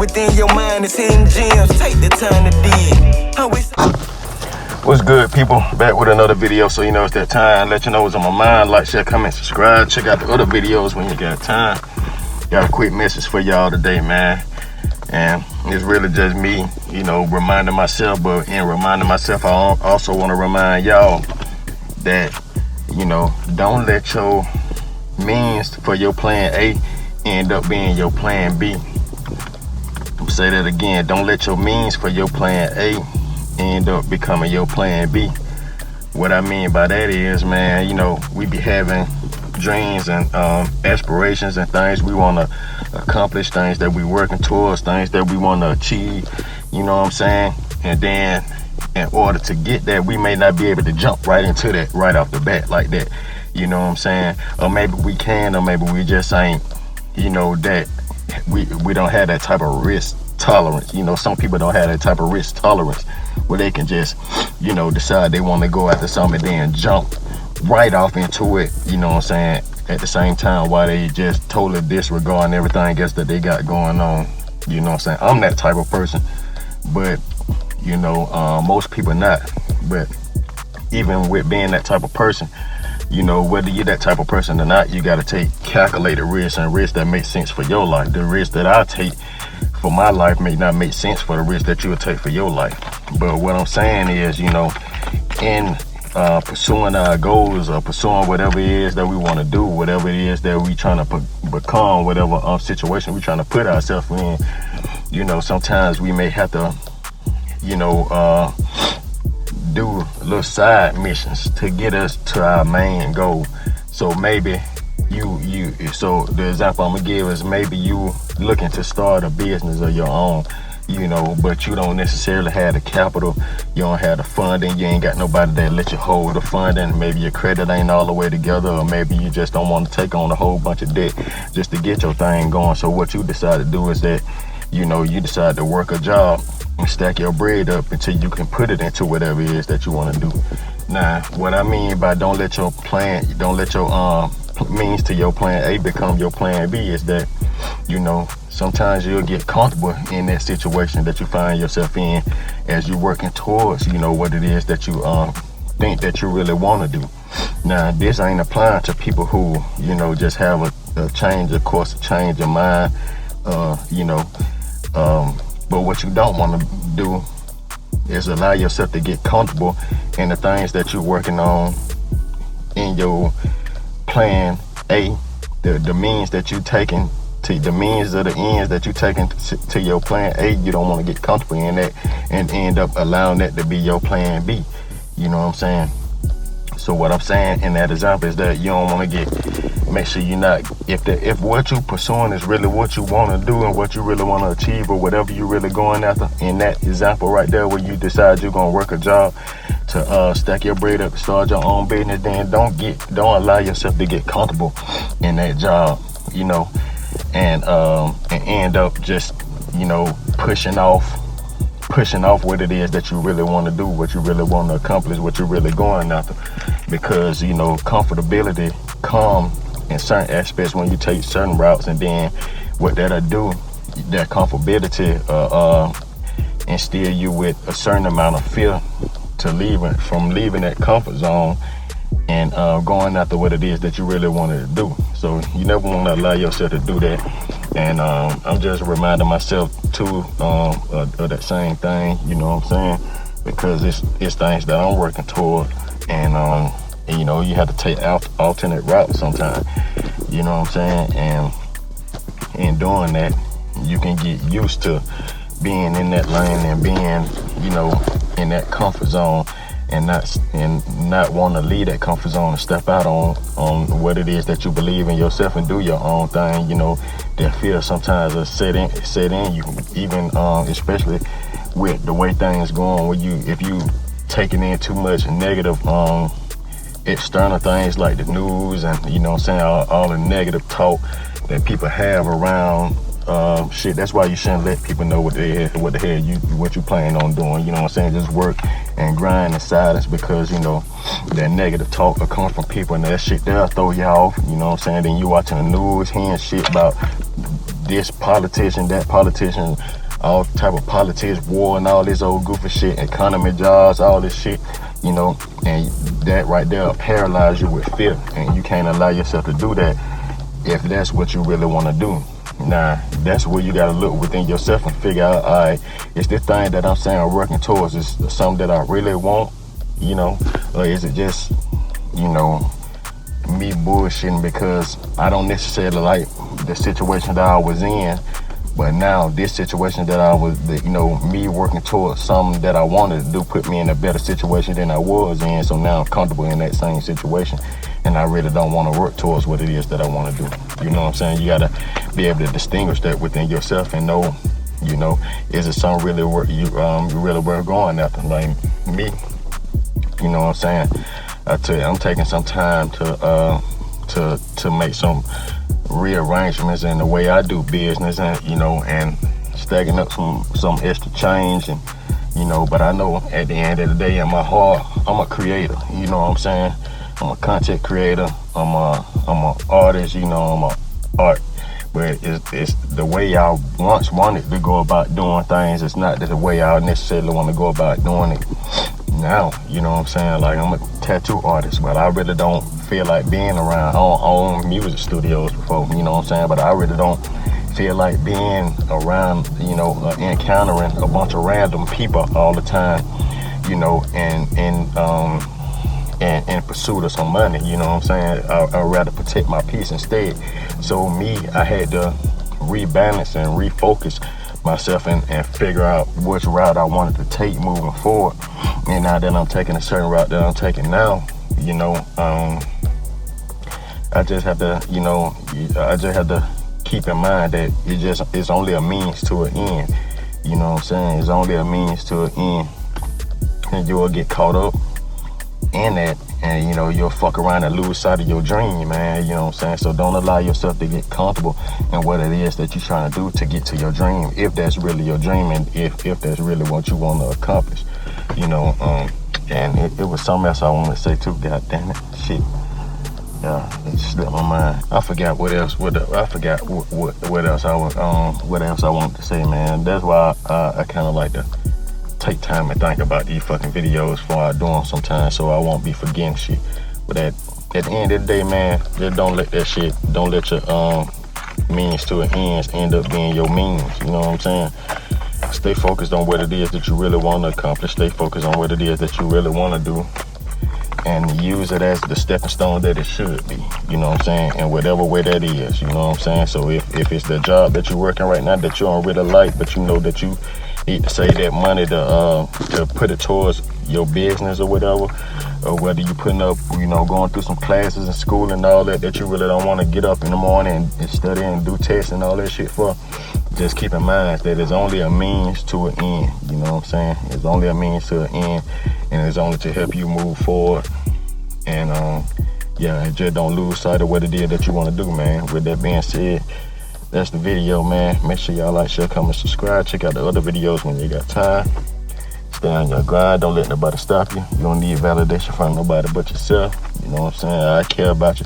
within your mind is hidden gems. Take the time to dig. What's good, people? Back with another video. So you know it's that time. Let you know what's on my mind. Like, share, comment, subscribe. Check out the other videos when you got time. Got a quick message for y'all today, man. And it's really just me, you know, reminding myself. But in reminding myself, I also want to remind y'all that, you know, don't let your means for your plan A end up being your plan B. I'll say that again. Don't let your means for your plan A end up becoming your plan B. What I mean by that is, man, you know, we be having dreams and aspirations and things we want to accomplish, things that we working towards, things that we want to achieve, you know what I'm saying? And then in order to get that, we may not be able to jump right into that right off the bat like that, you know what I'm saying? Or maybe we can, or maybe we just ain't, you know, that we don't have that type of risk tolerance. You know, some people don't have that type of risk tolerance where they can just, you know, decide they want to go after something and then jump right off into it, you know what I'm saying, at the same time while they just totally disregarding everything else that they got going on, you know what I'm saying? I'm that type of person, but, you know, most people not. But even with being that type of person, you know, whether you're that type of person or not, you got to take calculated risks and risks that make sense for your life. The risk that I take for my life may not make sense for the risk that you would take for your life. But what I'm saying is, you know, in pursuing our goals or pursuing whatever it is that we want to do, whatever it is that we trying to become, whatever situation we trying to put ourselves in, you know, sometimes we may have to, you know, do little side missions to get us to our main goal. So maybe so the example I'm gonna give is maybe you looking to start a business of your own, you know, but you don't necessarily have the capital, you don't have the funding, you ain't got nobody that let you hold the funding, maybe your credit ain't all the way together, or maybe you just don't want to take on a whole bunch of debt just to get your thing going. So what you decide to do is that, you know, you decide to work a job and stack your bread up until you can put it into whatever it is that you want to do. Now, what I mean by don't let your means to your plan A become your plan B is that, you know, sometimes you'll get comfortable in that situation that you find yourself in as you're working towards, you know, what it is that you think that you really want to do. Now, this ain't applying to people who, you know, just have a change of course, a change of mind, you know, but what you don't want to do is allow yourself to get comfortable in the things that you're working on in your plan A, the means that you taking to the means of the ends that you taking to your plan A. You don't want to get comfortable in that and end up allowing that to be your plan B. You know what I'm saying? So what I'm saying in that example is that you don't want to make sure you're not, if what you pursuing is really what you want to do and what you really want to achieve or whatever you're really going after, in that example right there where you decide you're going to work a job to stack your bread up, start your own business, then don't allow yourself to get comfortable in that job, you know, and end up just, you know, pushing off what it is that you really want to do, what you really want to accomplish, what you're really going after. Because, you know, comfortability come in certain aspects when you take certain routes, and then what that'll do, that comfortability instill you with a certain amount of fear to leaving that comfort zone and going after what it is that you really wanted to do. So you never want to allow yourself to do that. And I'm just reminding myself too of that same thing, you know what I'm saying? Because it's things that I'm working toward, and you know, you have to take alternate routes sometimes, you know what I'm saying? And in doing that, you can get used to being in that lane and being, you know, in that comfort zone, and not want to leave that comfort zone and step out on what it is that you believe in yourself and do your own thing. You know, that fear sometimes will set in you, even especially with the way things going, where if you taking in too much negative external things like the news and, you know what I'm saying, all the negative talk that people have around shit. That's why you shouldn't let people know what the hell you plan on doing. You know what I'm saying? Just work and grind in silence, because, you know, that negative talk will come from people, and that shit, they'll throw you off. You know what I'm saying? Then you watching the news, hearing shit about this politician, that politician, all type of politics, war, and all this old goofy shit, economy, jobs, all this shit, you know, and that right there will paralyze you with fear, and you can't allow yourself to do that if that's what you really want to do. Now, that's where you got to look within yourself and figure out, all right, is this thing that I'm saying I'm working towards is something that I really want, you know, or is it just, you know, me bullshitting because I don't necessarily like the situation that I was in, but now this situation that I was, you know, me working towards something that I wanted to do put me in a better situation than I was in, so now I'm comfortable in that same situation, and I really don't want to work towards what it is that I want to do. You know what I'm saying? You got to be able to distinguish that within yourself and know, you know, is it something really worth you really worth going after? Like me, you know what I'm saying? I tell you, I'm taking some time to make some rearrangements in the way I do business, and you know, and stacking up some extra change, and you know, but I know at the end of the day, in my heart, I'm a creator. You know what I'm saying? I'm a content creator. I'm a artist. You know, I'm a art. But it's the way I once wanted to go about doing things. It's not the way I necessarily want to go about doing it now. You know what I'm saying? Like, I'm a tattoo artist, but I really don't feel like being around. I own music studios before, you know what I'm saying? But I really don't feel like being around, you know, encountering a bunch of random people all the time, you know, and in pursuit of some money, you know what I'm saying? I'd rather protect my peace instead. So me, I had to rebalance and refocus myself and figure out which route I wanted to take moving forward. And now that I'm taking a certain route that I'm taking now, you know, I just have to, you know, keep in mind that it's only a means to an end. You know what I'm saying? It's only a means to an end. And you will get caught up in that, and you know, you'll fuck around and lose sight of your dream, man. You know what I'm saying? So don't allow yourself to get comfortable in what it is that you're trying to do to get to your dream, if that's really your dream, and if that's really what you want to accomplish. You know, and it was something else I wanted to say too. God damn it, shit. Yeah, it slipped my mind. I forgot what else. What else I wanted to say, man. That's why I kind of like to take time and think about these fucking videos before I do them sometimes, so I won't be forgetting shit. But at the end of the day, man, just don't let your means to an ends end up being your means. You know what I'm saying? Stay focused on what it is that you really want to accomplish. Stay focused on what it is that you really want to do, and use it as the stepping stone that it should be. You know what I'm saying? In whatever way that is. You know what I'm saying? So if it's the job that you're working right now that you don't really like, but you know that you need to save that money to put it towards your business or whatever, or whether you putting up, you know, going through some classes in school and all that you really don't want to get up in the morning and study and do tests and all that shit for, just keep in mind that it's only a means to an end. You know what I'm saying? It's only a means to an end, and it's only to help you move forward. And yeah, and just don't lose sight of what it is that you want to do, man. With that being said, that's the video, man. Make sure y'all like, share, comment, subscribe. Check out the other videos when you got time. Stay on your grind. Don't let nobody stop you. You don't need validation from nobody but yourself. You know what I'm saying? I care about you,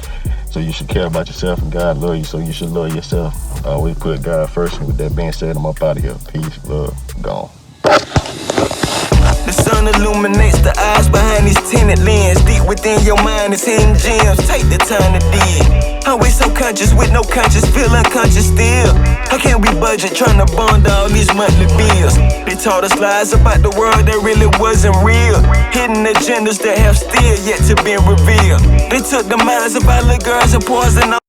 so you should care about yourself, and God love you, so you should love yourself. Always put God first. And with that being said, I'm up out of here. Peace, love, gone. The sun illuminates the eyes behind these tinted lens. Deep within your mind is hidden gems. Take the time to dig. Always so conscious with no conscience, feel unconscious still. How can we budget trying to bond all these monthly bills? They taught us lies about the world that really wasn't real. Hidden agendas that have still yet to be revealed. They took the minds of our little girls and poisoned